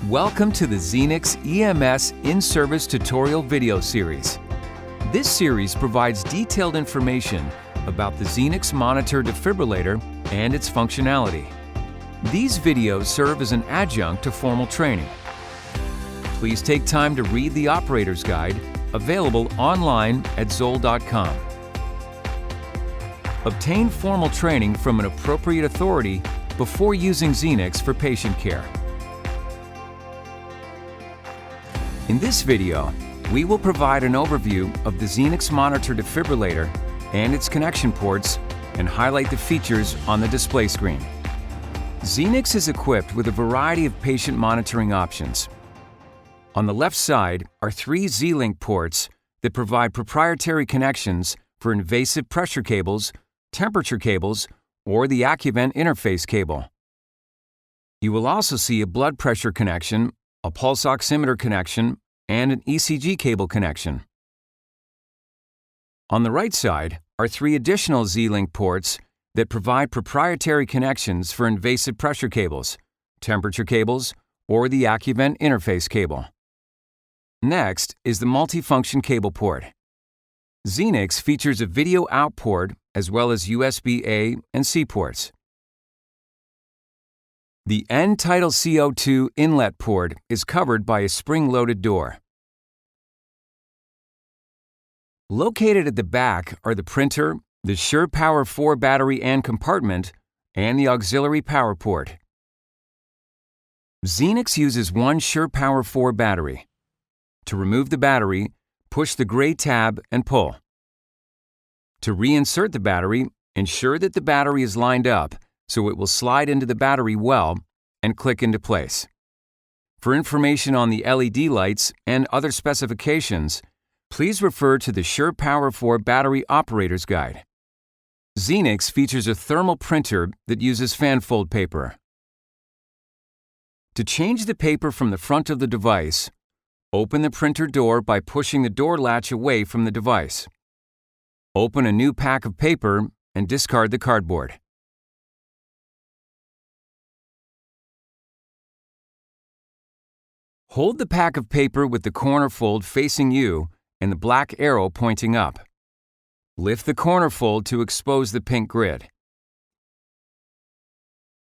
Welcome to the Zenix EMS in-service tutorial video series. This series provides detailed information about the Zenix Monitor Defibrillator and its functionality. These videos serve as an adjunct to formal training. Please take time to read the operator's guide, available online at ZOLL.com. Obtain formal training from an appropriate authority before using Zenix for patient care. In this video, we will provide an overview of the Zenix Monitor Defibrillator and its connection ports and highlight the features on the display screen. Zenix is equipped with a variety of patient monitoring options. On the left side are 3 Z-Link ports that provide proprietary connections for invasive pressure cables, temperature cables, or the Accuvent interface cable. You will also see a blood pressure connection, a pulse oximeter connection, and an ECG cable connection. On the right side are 3 additional Z-Link ports that provide proprietary connections for invasive pressure cables, temperature cables, or the Accuvent interface cable. Next is the multifunction cable port. Zenix features a video out port as well as USB-A and C ports. The N-Tidal SpO₂ inlet port is covered by a spring-loaded door. Located at the back are the printer, the SurePower 4 battery and compartment, and the auxiliary power port. Zenix uses one SurePower 4 battery. To remove the battery, push the gray tab and pull. To reinsert the battery, ensure that the battery is lined up so it will slide into the battery well and click into place. For information on the LED lights and other specifications, please refer to the SurePower 4 Battery Operator's Guide. Zenix features a thermal printer that uses fanfold paper. To change the paper from the front of the device, open the printer door by pushing the door latch away from the device. Open a new pack of paper and discard the cardboard. Hold the pack of paper with the corner fold facing you and the black arrow pointing up. Lift the corner fold to expose the pink grid.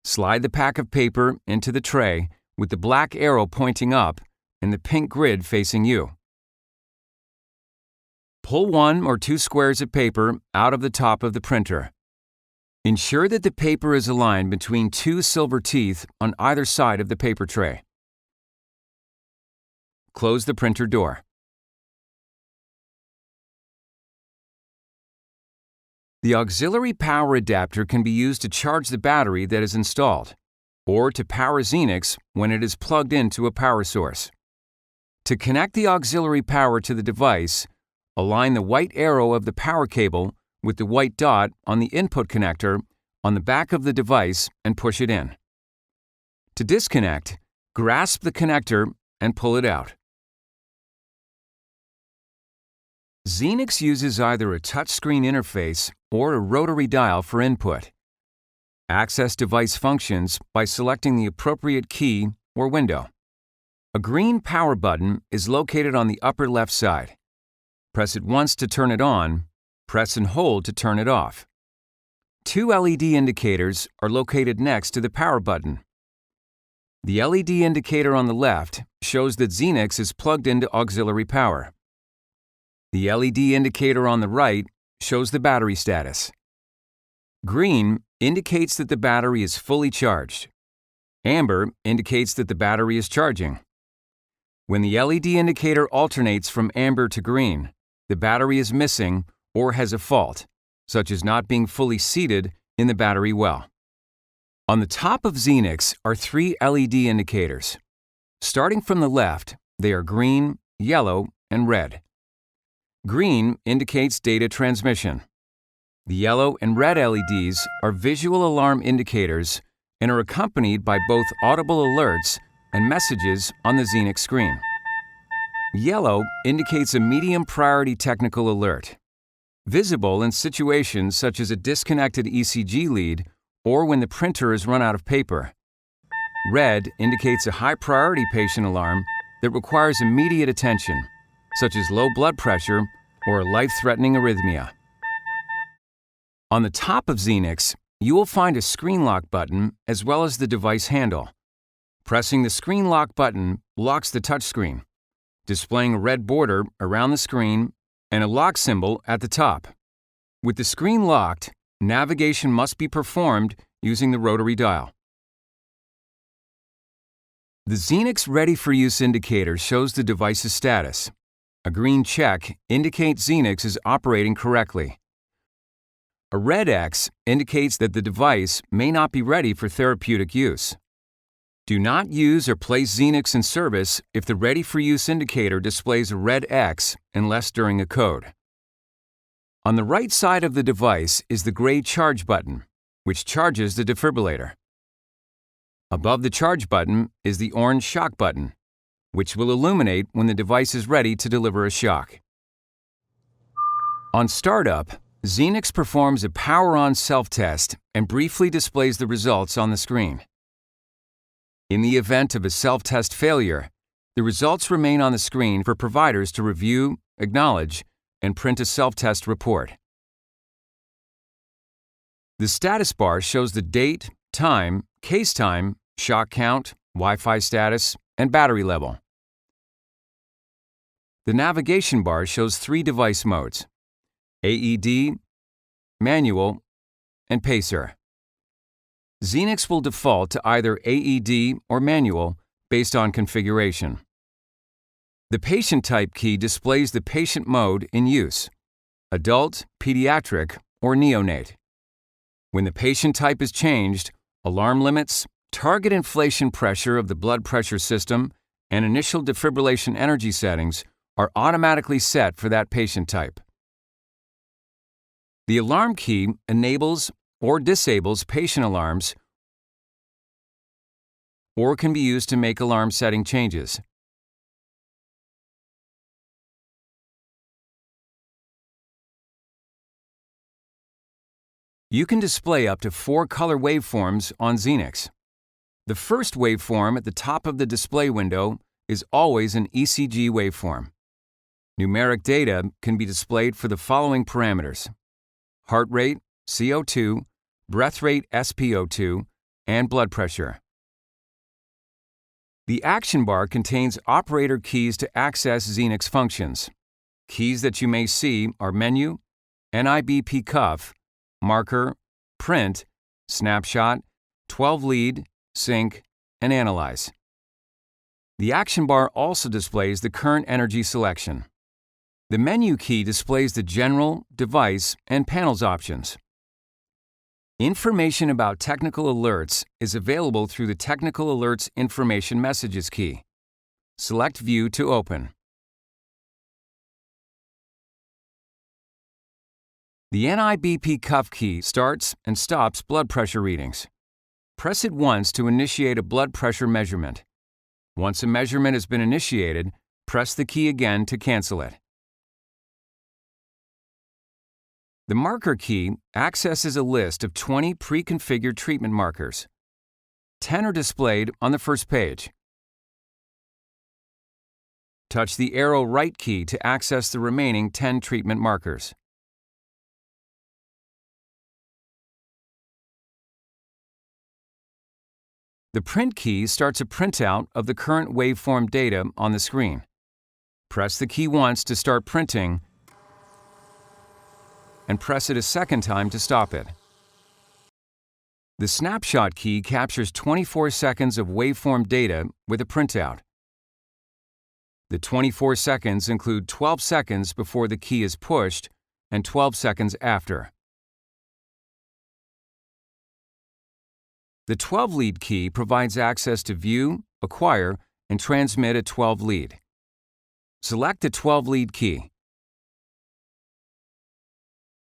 Slide the pack of paper into the tray with the black arrow pointing up and the pink grid facing you. Pull 1 or 2 squares of paper out of the top of the printer. Ensure that the paper is aligned between 2 silver teeth on either side of the paper tray. Close the printer door. The auxiliary power adapter can be used to charge the battery that is installed, or to power Zenix when it is plugged into a power source. To connect the auxiliary power to the device, align the white arrow of the power cable with the white dot on the input connector on the back of the device and push it in. To disconnect, grasp the connector and pull it out. Zenix uses either a touchscreen interface or a rotary dial for input. Access device functions by selecting the appropriate key or window. A green power button is located on the upper left side. Press it once to turn it on, press and hold to turn it off. 2 LED indicators are located next to the power button. The LED indicator on the left shows that Zenix is plugged into auxiliary power. The LED indicator on the right shows the battery status. Green indicates that the battery is fully charged. Amber indicates that the battery is charging. When the LED indicator alternates from amber to green, the battery is missing or has a fault, such as not being fully seated in the battery well. On the top of Zenix are 3 LED indicators. Starting from the left, they are green, yellow, and red. Green indicates data transmission. The yellow and red LEDs are visual alarm indicators and are accompanied by both audible alerts and messages on the Zenix screen. Yellow indicates a medium priority technical alert, visible in situations such as a disconnected ECG lead or when the printer has run out of paper. Red indicates a high-priority patient alarm that requires immediate attention, such as low blood pressure or a life-threatening arrhythmia. On the top of Zenix, you will find a screen lock button as well as the device handle. Pressing the screen lock button locks the touchscreen, displaying a red border around the screen and a lock symbol at the top. With the screen locked, navigation must be performed using the rotary dial. The Zenix Ready for Use indicator shows the device's status. A green check indicates Zenix is operating correctly. A red X indicates that the device may not be ready for therapeutic use. Do not use or place Zenix in service if the Ready for Use indicator displays a red X unless during a code. On the right side of the device is the gray charge button, which charges the defibrillator. Above the charge button is the orange shock button, which will illuminate when the device is ready to deliver a shock. On startup, Zenix performs a power-on self-test and briefly displays the results on the screen. In the event of a self-test failure, the results remain on the screen for providers to review, acknowledge, and print a self-test report. The status bar shows the date, time, case time, shock count, Wi-Fi status, and battery level. The navigation bar shows 3 device modes: AED, manual, and pacer. Zenix will default to either AED or manual based on configuration. The patient type key displays the patient mode in use: adult, pediatric, or neonate. When the patient type is changed, alarm limits, target inflation pressure of the blood pressure system, and initial defibrillation energy settings are automatically set for that patient type. The alarm key enables or disables patient alarms or can be used to make alarm setting changes. You can display up to 4 color waveforms on Zenix. The first waveform at the top of the display window is always an ECG waveform. Numeric data can be displayed for the following parameters: heart rate, CO2, breath rate SpO₂, and blood pressure. The action bar contains operator keys to access Zenix functions. Keys that you may see are menu, NIBP cuff, marker, print, snapshot, 12 lead, sync, and analyze. The action bar also displays the current energy selection. The menu key displays the general, device, and panels options. Information about technical alerts is available through the Technical Alerts Information Messages key. Select View to open. The NIBP cuff key starts and stops blood pressure readings. Press it once to initiate a blood pressure measurement. Once a measurement has been initiated, press the key again to cancel it. The marker key accesses a list of 20 pre-configured treatment markers. 10 are displayed on the first page. Touch the arrow right key to access the remaining 10 treatment markers. The print key starts a printout of the current waveform data on the screen. Press the key once to start printing and press it a second time to stop it. The Snapshot key captures 24 seconds of waveform data with a printout. The 24 seconds include 12 seconds before the key is pushed and 12 seconds after. The 12 lead key provides access to view, acquire, and transmit a 12 lead. Select the 12 lead key.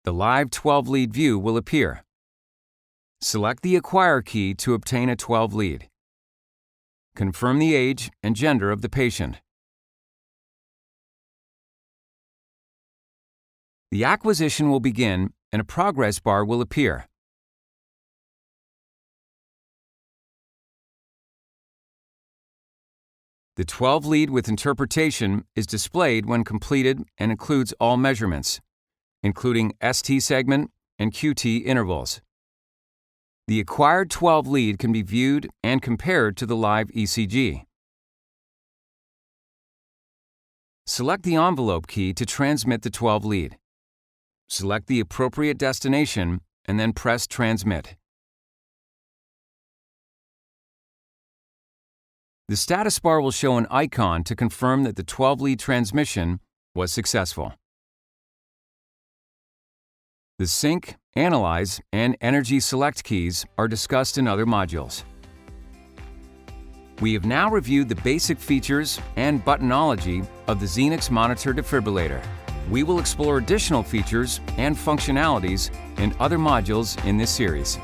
The live 12 lead view will appear. Select the acquire key to obtain a 12 lead. Confirm the age and gender of the patient. The acquisition will begin and a progress bar will appear. The 12 lead with interpretation is displayed when completed and includes all measurements, including ST segment and QT intervals. The acquired 12 lead can be viewed and compared to the live ECG. Select the envelope key to transmit the 12 lead. Select the appropriate destination and then press Transmit. The status bar will show an icon to confirm that the 12 lead transmission was successful. The Sync, Analyze, and Energy Select keys are discussed in other modules. We have now reviewed the basic features and buttonology of the Zenix Monitor Defibrillator. We will explore additional features and functionalities in other modules in this series.